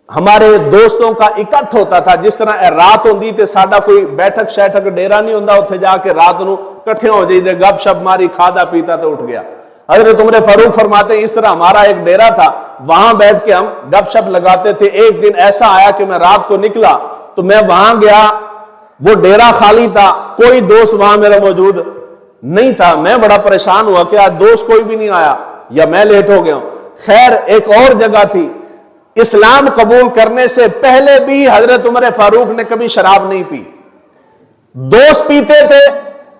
ہمارے دوستوں کا اکٹھ ہوتا تھا، جس طرح رات ہوندی تے ساڈا کوئی بیٹھک شیٹک ڈیرا نہیں ہوندا، اتھے جا کے رات نو کٹھے ہو جائیے، گپ شپ ماری، کھادا پیتا تے اٹھ گیا۔ حضرت عمر فاروق فرماتے ہیں اس طرح ہمارا ایک ڈیرا تھا، وہاں بیٹھ کے ہم گپ شپ لگاتے تھے۔ ایک دن ایسا آیا کہ میں رات کو نکلا تو میں وہاں گیا، وہ ڈیرا خالی تھا، کوئی دوست وہاں میرا موجود نہیں تھا۔ میں بڑا پریشان ہوا کہ آج دوست کوئی بھی نہیں آیا یا میں لیٹ ہو گیا ہوں۔ خیر ایک اور جگہ تھی، اسلام قبول کرنے سے پہلے بھی حضرت عمر فاروق نے کبھی شراب نہیں پی، دوست پیتے تھے،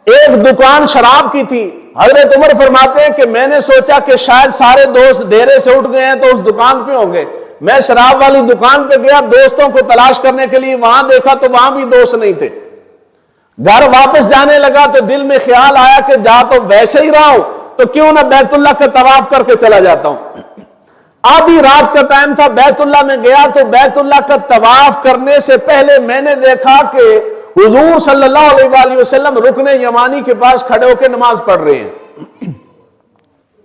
ایک دکان شراب کی تھی۔ حضرت عمر فرماتے ہیں کہ میں نے سوچا کہ شاید سارے دوست ڈیرے سے اٹھ گئے ہیں تو اس دکان پہ ہوں گے۔ میں شراب والی دکان پہ گیا دوستوں کو تلاش کرنے کے لیے، وہاں دیکھا تو وہاں بھی دوست نہیں تھے۔ گھر واپس جانے لگا تو دل میں خیال آیا کہ جا تو ویسے ہی رہا ہوں تو کیوں نہ بیت اللہ کا طواف کر کے چلا جاتا ہوں۔ آدھی رات کا ٹائم تھا، بیت اللہ میں گیا تو بیت اللہ کا طواف کرنے سے پہلے میں نے دیکھا کہ حضور صلی اللہ علیہ وآلہ وسلم رکن یمانی کے پاس کھڑے ہو کے نماز پڑھ رہے ہیں۔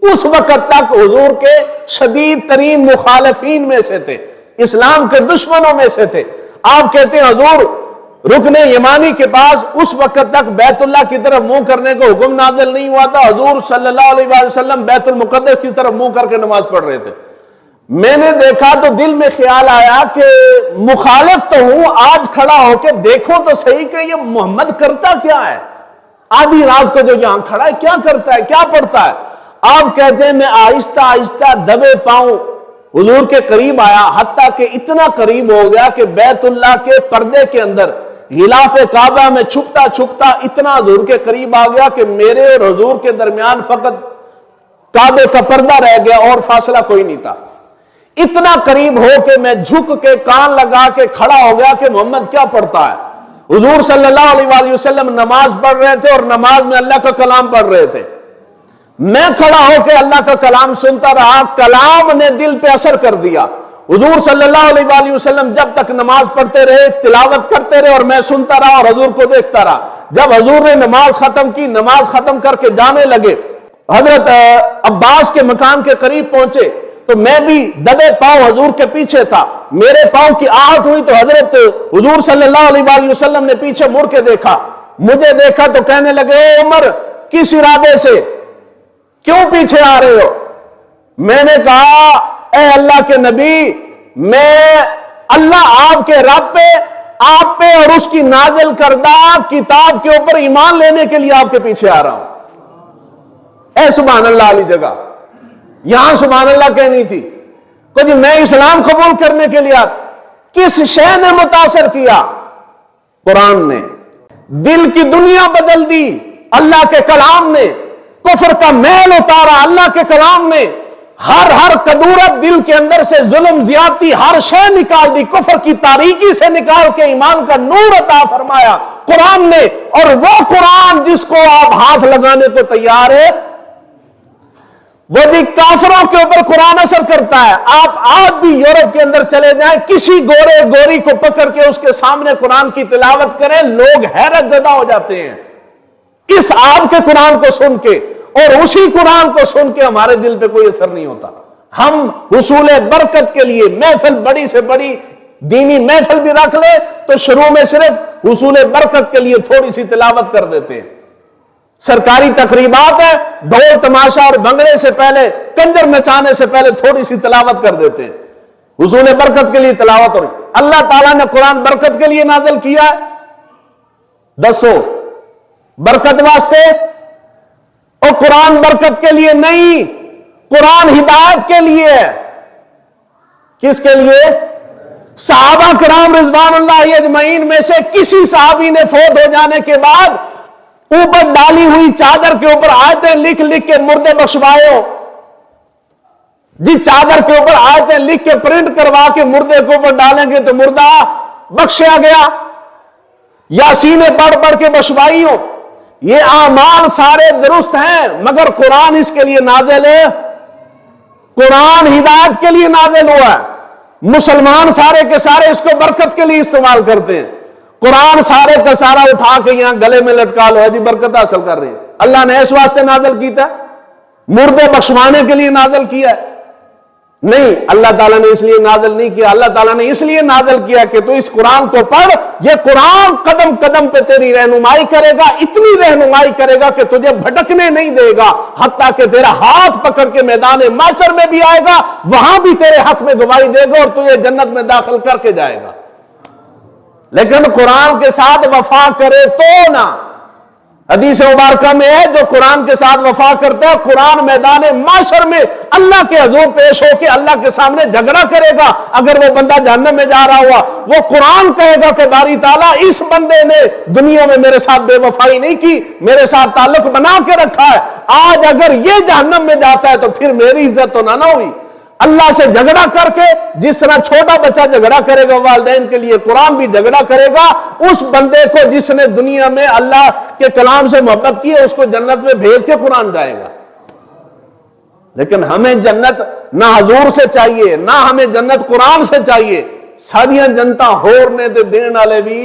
اس وقت تک حضور کے شدید ترین مخالفین میں سے تھے، اسلام کے دشمنوں میں سے تھے۔ آپ کہتے ہیں حضور رکن یمانی کے پاس اس وقت تک بیت اللہ کی طرف منہ کرنے کو حکم نازل نہیں ہوا تھا، حضور صلی اللہ علیہ وسلم بیت المقدس کی طرف منہ کر کے نماز پڑھ رہے تھے۔ میں نے دیکھا تو دل میں خیال آیا کہ مخالف تو ہوں، آج کھڑا ہو کے دیکھو تو صحیح کہ یہ محمد کرتا کیا ہے، آدھی رات کو جو یہاں کھڑا ہے کیا کرتا ہے، کیا پڑھتا ہے۔ آپ کہتے ہیں میں آہستہ آہستہ دبے پاؤں حضور کے قریب آیا، حتیٰ کہ اتنا قریب ہو گیا کہ بیت اللہ کے پردے کے اندر غلاف کعبہ میں چھپتا چھپتا اتنا حضور کے قریب آ گیا کہ میرے اور حضور کے درمیان فقط کعبے کا پردہ رہ گیا اور فاصلہ کوئی نہیں تھا۔ اتنا قریب ہو کہ میں جھک کے کان لگا کے کھڑا ہو گیا کہ محمد کیا پڑھتا ہے۔ حضور صلی اللہ علیہ وسلم نماز پڑھ رہے تھے اور نماز میں اللہ کا کلام پڑھ رہے تھے۔ میں کھڑا ہو کے اللہ کا کلام سنتا رہا، کلام نے دل پہ اثر کر دیا۔ حضور صلی اللہ علیہ وسلم جب تک نماز پڑھتے رہے، تلاوت کرتے رہے اور میں سنتا رہا اور حضور کو دیکھتا رہا۔ جب حضور نے نماز ختم کی، نماز ختم کر کے جانے لگے، حضرت عباس کے مکان کے قریب پہنچے تو میں بھی دبے پاؤں حضور کے پیچھے تھا۔ میرے پاؤں کی آہٹ ہوئی تو حضرت حضور صلی اللہ علیہ وسلم نے پیچھے مڑ کے دیکھا، مجھے دیکھا تو کہنے لگے اے عمر کس ارادے سے کیوں پیچھے آ رہے ہو؟ میں نے کہا اے اللہ کے نبی، میں اللہ آپ کے رب پہ، آپ پہ اور اس کی نازل کردہ کتاب کے اوپر ایمان لینے کے لیے آپ کے پیچھے آ رہا ہوں۔ اے سبحان اللہ علی جگہ، یہاں سبحان اللہ کہنی تھی کہ میں اسلام قبول کرنے کے لیے کس شے نے متاثر کیا؟ قرآن نے دل کی دنیا بدل دی، اللہ کے کلام نے کفر کا میل اتارا، اللہ کے کلام نے ہر کدورت دل کے اندر سے، ظلم زیادتی ہر شے نکال دی، کفر کی تاریکی سے نکال کے ایمان کا نور عطا فرمایا قرآن نے۔ اور وہ قرآن جس کو آپ ہاتھ لگانے کو تیار ہے، وہ بھی کافروں کے اوپر قرآن اثر کرتا ہے۔ آپ آج بھی یورپ کے اندر چلے جائیں، کسی گورے گوری کو پکڑ کے اس کے سامنے قرآن کی تلاوت کریں، لوگ حیرت زدہ ہو جاتے ہیں اس آپ کے قرآن کو سن کے، اور اسی قرآن کو سن کے ہمارے دل پہ کوئی اثر نہیں ہوتا۔ ہم حصول برکت کے لیے محفل، بڑی سے بڑی دینی محفل بھی رکھ لے تو شروع میں صرف حصول برکت کے لیے تھوڑی سی تلاوت کر دیتے ہیں۔ سرکاری تقریبات ہے، ڈھول تماشا اور بھنگڑے سے پہلے، کنجر نچانے سے پہلے تھوڑی سی تلاوت کر دیتے ہیں، حصول برکت کے لیے تلاوت ہو رہی۔ اللہ تعالیٰ نے قرآن برکت کے لیے نازل کیا ہے، دسو برکت واسطے؟ اور قرآن برکت کے لیے نہیں، قرآن ہدایت کے لیے ہے۔ کس کے لیے؟ صحابہ کرام رضوان اللہ اجمعین میں سے کسی صحابی نے فوت ہو جانے کے بعد اوپر ڈالی ہوئی چادر کے اوپر آیتیں لکھ لکھ کے مردے بخشوائے ہو؟ جس چادر کے اوپر آیتیں لکھ کے پرنٹ کروا کے مردے کے اوپر ڈالیں گے تو مردہ بخشیا گیا، یاسینیں پڑھ پڑھ کے بخشوائی ہو۔ یہ اعمال سارے درست ہیں، مگر قرآن اس کے لیے نازل ہے، قرآن ہدایت کے لیے نازل ہوا ہے۔ مسلمان سارے کے سارے اس کو برکت کے لیے استعمال کرتے ہیں، قرآن سارے کا سارا اٹھا کے یہاں گلے میں لٹکا لو جی برکت حاصل کر رہے ہیں۔ اللہ نے اس واسطے نازل کیا تھا، مردے بخشوانے کے لیے نازل کیا ہے؟ نہیں، اللہ تعالیٰ نے اس لیے نازل نہیں کیا، اللہ تعالیٰ نے اس لیے نازل کیا کہ تو اس قرآن کو پڑھ، یہ قرآن قدم قدم پہ تیری رہنمائی کرے گا، اتنی رہنمائی کرے گا کہ تجھے بھٹکنے نہیں دے گا، حتیٰ کہ تیرا ہاتھ پکڑ کے میدان محشر میں بھی آئے گا، وہاں بھی تیرے حق میں گواہی دے گا اور تجھے جنت میں داخل کر کے جائے گا۔ لیکن قرآن کے ساتھ وفا کرے تو نہ۔ حدیث مبارکہ میں ہے جو قرآن کے ساتھ وفا کرتا ہے، قرآن میدان معاشر میں اللہ کے حضور پیش ہو کے اللہ کے سامنے جھگڑا کرے گا۔ اگر وہ بندہ جہنم میں جا رہا ہوا، وہ قرآن کہے گا کہ باری تعالیٰ اس بندے نے دنیا میں میرے ساتھ بے وفائی نہیں کی، میرے ساتھ تعلق بنا کے رکھا ہے، آج اگر یہ جہنم میں جاتا ہے تو پھر میری عزت تو نہ ہوئی۔ اللہ سے جھگڑا کر کے، جس طرح چھوٹا بچہ جھگڑا کرے گا والدین کے لیے، قرآن بھی جھگڑا کرے گا اس بندے کو جس نے دنیا میں اللہ کے کلام سے محبت کی ہے، اس کو جنت میں بھیج کے قرآن جائے گا۔ لیکن ہمیں جنت نہ حضور سے چاہیے، نہ ہمیں جنت قرآن سے چاہیے، ساریاں جنتا ہور نے تے دین والے بھی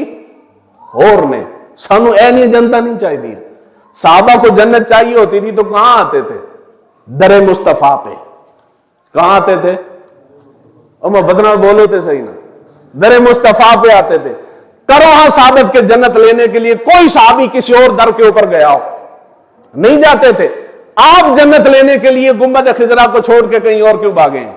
ہور نے، سانو اینی جنتا نہیں چاہیے۔ صحابہ کو جنت چاہیے ہوتی تھی تو کہاں آتے تھے؟ در مصطفیٰ پہ کہاں آتے تھے؟ محبت نال بولو تے صحیح نا، در مصطفیٰ پہ آتے تھے. کرو ہاں ثابت کہ جنت لینے کے لیے کوئی صحابی کسی اور در کے اوپر گیا ہو, نہیں جاتے تھے. آپ جنت لینے کے لیے گنبد خضرا کو چھوڑ کے کہیں اور کیوں بھاگے ہیں؟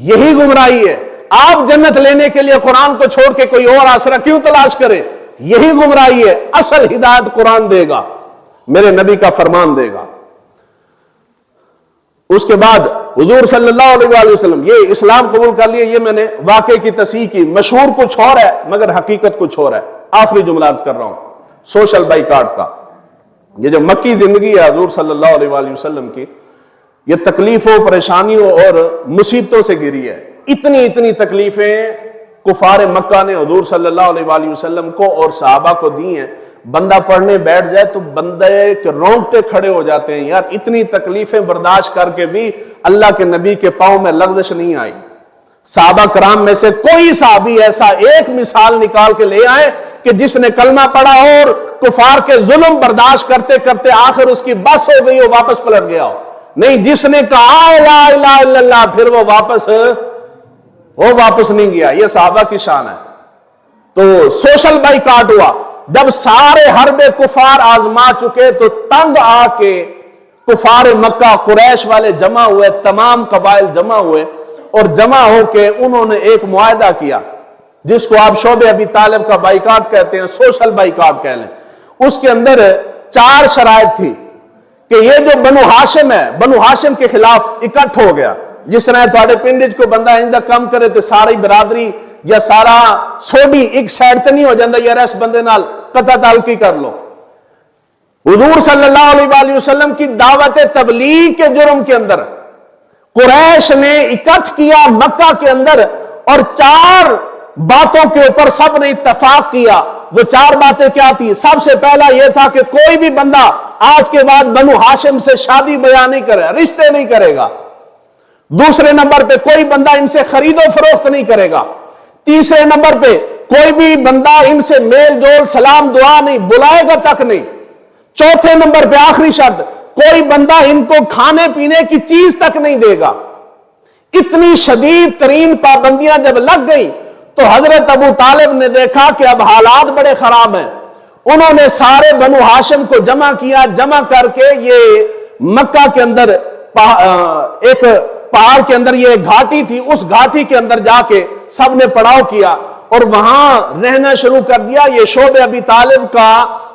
یہی گمراہی ہے. آپ جنت لینے کے لیے قرآن کو چھوڑ کے کوئی اور آسرا کیوں تلاش کرے؟ یہی گمراہی ہے. اصل ہدایت قرآن دے گا, میرے نبی کا فرمان دے گا. اس کے بعد حضور صلی اللہ علیہ وسلم یہ اسلام قبول کر لیے. یہ میں نے واقعے کی تصحیح کی. مشہور کچھ اور ہے مگر حقیقت کچھ اور ہے. آخری جملہ عرض کر رہا ہوں سوشل بائیکاٹ کا. یہ جو مکی زندگی ہے حضور صلی اللہ علیہ وسلم کی, یہ تکلیفوں, پریشانیوں اور مصیبتوں سے گھری ہے. اتنی تکلیفیں کفار مکہ نے حضور صلی اللہ علیہ وسلم کو اور صحابہ کو دی ہیں. بندہ پڑھنے بیٹھ جائے تو بندے کے رونگٹے کھڑے ہو جاتے ہیں. یار اتنی تکلیفیں برداشت کر کے بھی اللہ کے نبی کے پاؤں میں لغزش نہیں آئی. صحابہ کرام میں سے کوئی صحابی ایسا ایک مثال نکال کے لے آئے کہ جس نے کلمہ پڑھا اور کفار کے ظلم برداشت کرتے کرتے آخر اس کی بس ہو گئی ہو, واپس پلٹ گیا ہو. نہیں, جس نے کہا لا الہ الا اللہ پھر وہ واپس نہیں گیا. یہ صحابہ کی شان ہے. تو سوشل بائیکاٹ ہوا. جب سارے حرب کفار آزما چکے تو تنگ آ کے کفار مکہ قریش والے جمع ہوئے, تمام قبائل جمع ہوئے اور جمع ہو کے انہوں نے ایک معاہدہ کیا جس کو آپ شعب ابی طالب کا بائیکاٹ کہتے ہیں, سوشل بائیکاٹ کہہ لیں. اس کے اندر 4 شرائط تھی کہ یہ جو بنو ہاشم ہے, بنو ہاشم کے خلاف اکٹھ ہو گیا. جس طرح تھوڑے پنڈ کو بندہ اندہ کم کرے تو ساری برادری یا سارا سوڈی ایک سائڈ تے نہیں ہو جاندہ, یار اس بندے نال قطع تعلقی کر لو. حضور صلی اللہ علیہ وسلم کی دعوت تبلیغ کے جرم کے اندر قریش نے اکٹھ کیا مکہ کے اندر اور 4 باتوں کے اوپر سب نے اتفاق کیا. وہ 4 باتیں کیا تھی؟ سب سے پہلا یہ تھا کہ کوئی بھی بندہ آج کے بعد بنو ہاشم سے شادی بیاہ نہیں کرے, رشتے نہیں کرے گا. دوسرے نمبر پہ کوئی بندہ ان سے خرید و فروخت نہیں کرے گا. تیسرے نمبر پہ کوئی بھی بندہ ان سے میل جول سلام دعا نہیں, بلائے گا تک نہیں. چوتھے نمبر پہ آخری شرط, کوئی بندہ ان کو کھانے پینے کی چیز تک نہیں دے گا. اتنی شدید ترین پابندیاں جب لگ گئی تو حضرت ابو طالب نے دیکھا کہ اب حالات بڑے خراب ہیں. انہوں نے سارے بنو ہاشم کو جمع کیا. جمع کر کے یہ مکہ کے اندر ایک پہاڑ کے اندر یہ گھاٹی تھی, اس گھاٹی کے اندر جا کے سب نے پڑاؤ کیا اور وہاں رہنا شروع کر دیا. یہ شعب ابی طالب کا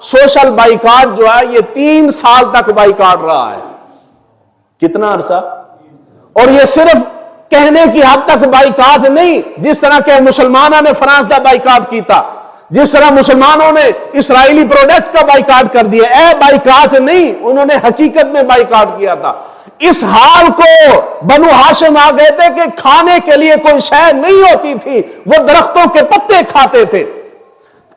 سوشل بائیکاٹ جو ہے یہ 3 سال تک بائیکاٹ رہا ہے. کتنا عرصہ؟ اور یہ صرف کہنے کی حد تک بائیکاٹ نہیں, جس طرح کہ مسلمانوں نے فرانس کا بائیکاٹ کیتا, جس طرح مسلمانوں نے اسرائیلی پروڈکٹ کا بائیکاٹ کر دیا. بائیکاٹ نہیں, انہوں نے حقیقت میں بائیکاٹ کیا تھا. اس حال کو بنو ہاشم آ گئے تھے کہ کھانے کے لیے کوئی شے نہیں ہوتی تھی, وہ درختوں کے پتے کھاتے تھے.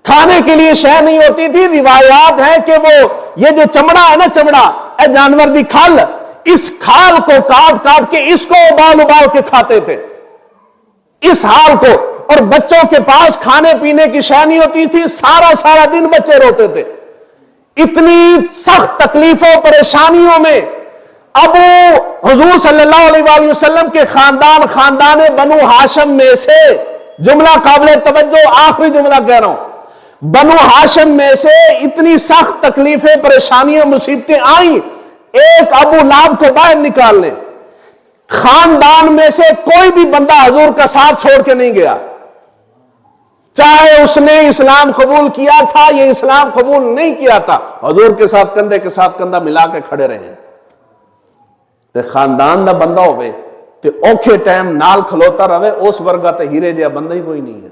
کھانے کے لیے شے نہیں ہوتی تھی. روایات ہیں کہ وہ یہ جو چمڑا ہے نا, چمڑا اے جانور دی کھال, اس کھال کو کاٹ کاٹ کے اس کو ابال کے کھاتے تھے, اس حال کو. اور بچوں کے پاس کھانے پینے کی شے نہیں ہوتی تھی, سارا دن بچے روتے تھے. اتنی سخت تکلیفوں پریشانیوں میں ابو حضور صلی اللہ علیہ وسلم کے خاندان بنو ہاشم میں سے, جملہ قابل توجہ, آخری جملہ کہہ رہا ہوں, بنو ہاشم میں سے اتنی سخت تکلیفیں پریشانیاں مصیبتیں آئیں, ایک ابو لہب کو باہر نکال لیں. خاندان میں سے کوئی بھی بندہ حضور کا ساتھ چھوڑ کے نہیں گیا, چاہے اس نے اسلام قبول کیا تھا یہ اسلام قبول نہیں کیا تھا, حضور کے ساتھ کندھے کے ساتھ کندھا ملا کے کھڑے رہے. تے خاندان دا بندہ ہوئے تے اوکھے ٹائم نال کھلوتا رہے, اس ورگا تے ہیرے جہا بندہ ہی کوئی نہیں ہے.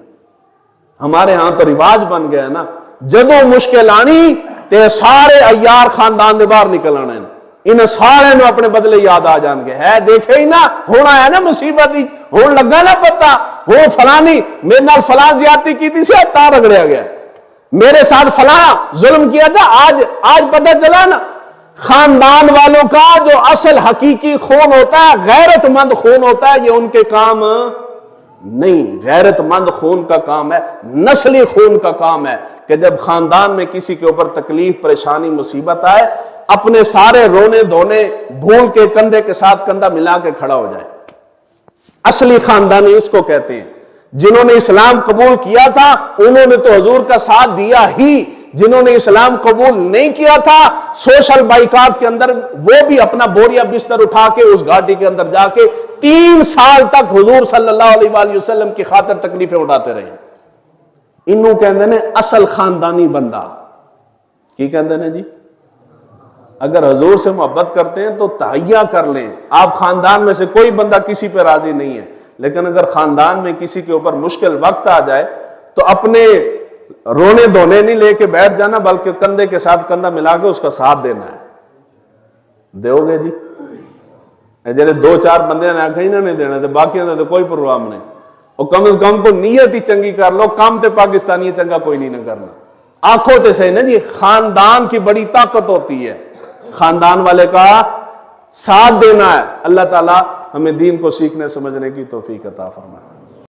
ہمارے ہاں تو رواج بن گیا نا, جدو مشکل آنی تے سارے ایار خاندان دے باہر نکل آنے, انہیں سارے نو اپنے بدلے یاد آ جان گے. ہے دیکھے ہی نا, ہونا ہے نا مصیبت ہی, ہون لگا نا پتا, وہ فلانی میرے نال فلاں زیادتی کی تھی سے تا رگڑیا گیا, میرے ساتھ فلاں ظلم کیا تھا, آج پتہ چلا نا. خاندان والوں کا جو اصل حقیقی خون ہوتا ہے, غیرت مند خون ہوتا ہے, یہ ان کے کام نہیں. غیرت مند خون کا کام ہے, نسلی خون کا کام ہے کہ جب خاندان میں کسی کے اوپر تکلیف پریشانی مصیبت آئے, اپنے سارے رونے دھونے بھول کے کندھے کے ساتھ کندھا ملا کے کھڑا ہو جائے. اصلی خاندانی اس کو کہتے ہیں. جنہوں نے اسلام قبول کیا تھا انہوں نے تو حضور کا ساتھ دیا ہی، جنہوں نے اسلام قبول نہیں کیا تھا سوشل بائیکاٹ کے اندر وہ بھی اپنا بوریا بستر اٹھا کے اس گھاٹی کے اندر جا کے 3 سال تک حضور صلی اللہ علیہ وآلہ وسلم کی خاطر تکلیفیں اٹھاتے رہے۔ انہوں کہندے نے اصل خاندانی بندہ کی کہندے نے جی، اگر حضور سے محبت کرتے ہیں تو تہیہ کر لیں۔ آپ خاندان میں سے کوئی بندہ کسی پہ راضی نہیں ہے، لیکن اگر خاندان میں کسی کے اوپر مشکل وقت آ جائے تو اپنے رونے دھونے نہیں لے کے بیٹھ جانا، بلکہ کندھے کے ساتھ کندھا ملا کے اس کا ساتھ دینا ہے۔ دیو گے جی؟ جیسے 2-4 بندے نے آکھا ہی نہیں دینا تھے، باقی تو کوئی پروگرام نہیں، اور کم از کم کو نیت ہی چنگی کر لو، کام تے پاکستانی چنگا کوئی نہیں نہ کرنا۔ آنکھوں تے صحیح نا جی، خاندان کی بڑی طاقت ہوتی ہے، خاندان والے کا ساتھ دینا ہے۔ اللہ تعالی ہمیں دین کو سیکھنے سمجھنے کی توفیق عطا فرمائے۔